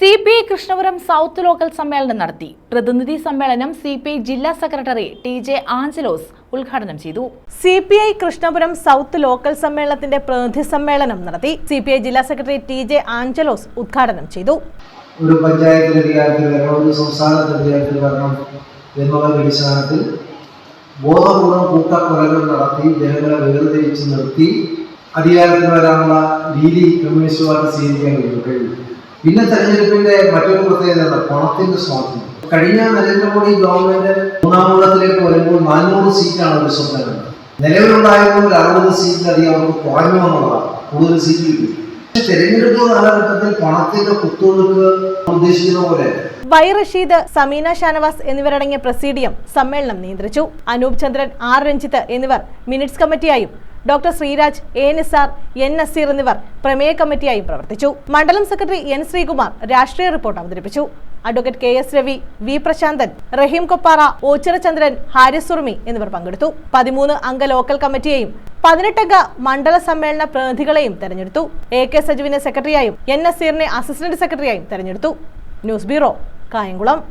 CPI Krishnapuram south local സമ്മേളനം നടത്തി. പ്രതിനിധി സമ്മേളനം CPI ജില്ലാ സെക്രട്ടറി TJ ആഞ്ചലോസ് ഉദ്ഘാടനം ചെയ്തു. CPI കൃഷ്ണപുരം സൗത്ത് ലോക്കൽ സമ്മേളനത്തിന്റെ പ്രതിനിധി സമ്മേളനം നടത്തി. CPI ജില്ലാ സെക്രട്ടറി TJ ആഞ്ചലോസ് ഉദ്ഘാടനം ചെയ്തു. ഒരു പഞ്ചായത്ത് അധികാരത്തിൽ വരണം, ഒരു സംസ്ഥാനത്ത് അധികാരത്തിൽ വരണം എന്നുള്ള അടിസ്ഥാനത്തിൽ ബോധപൂർവ്വം കൂട്ടക്കൊലകൾ നടത്തി ജനങ്ങളെ വേർതിരിച്ച് നിർത്തി അധികാരത്തിൽ വരാനുള്ള രീതി കമ്മ്യൂണിസ്റ്റ് പാർട്ടി സ്വീകരിക്കാൻ കഴിയും. പിന്നെ തെരഞ്ഞെടുപ്പിന്റെ മറ്റൊരു പ്രത്യേകത പണത്തിന്റെ സ്വാധീനം. കഴിഞ്ഞ നരേന്ദ്രമോദി ഗവൺമെന്റ് മൂന്നാം ഊഴത്തിലേക്ക് വരുമ്പോൾ 400 സീറ്റാണ് ഒരു സ്വപ്നം. നിലവിലുണ്ടായിരുന്ന ഒരു 60 സീറ്റിലധികം അവർക്ക് കുറഞ്ഞു എന്നുള്ളതാണ്, കൂടുതൽ സീറ്റ് കിട്ടി. തെരഞ്ഞെടുപ്പ് കാലഘട്ടത്തിൽ പണത്തിന്റെ കുത്തൊഴുക്ക് ഉദ്ദേശിക്കുന്ന പോലെ വൈ റഷീദ്, സമീന ഷാനവാസ് എന്നിവരടങ്ങിയ പ്രസീഡിയം സമ്മേളനം നിയന്ത്രിച്ചു. അനൂപ് ചന്ദ്രൻ, R രഞ്ജിത്ത് എന്നിവർ മിനിറ്റ്സ് കമ്മിറ്റിയായും doctor Sreeraj, A Nisar, N Naseer എന്നിവർ പ്രമേയ കമ്മിറ്റിയായും പ്രവർത്തിച്ചു. മണ്ഡലം സെക്രട്ടറി N ശ്രീകുമാർ രാഷ്ട്രീയ റിപ്പോർട്ട് അവതരിപ്പിച്ചു. Advocate KS Ravi, V Prashanthan, Raheem Koppara, Ochira Chandran, Haris Surmi എന്നിവർ പങ്കെടുത്തു. 13 അംഗ ലോക്കൽ കമ്മിറ്റിയെയും 18 അംഗ മണ്ഡല സമ്മേളന പ്രതിനിധികളെയും തെരഞ്ഞെടുത്തു. AK സജുവിനെ സെക്രട്ടറിയായും N നസീറിനെ അസിസ്റ്റന്റ് സെക്രട്ടറിയായും തെരഞ്ഞെടുത്തു. News bureau, Kayamkulam.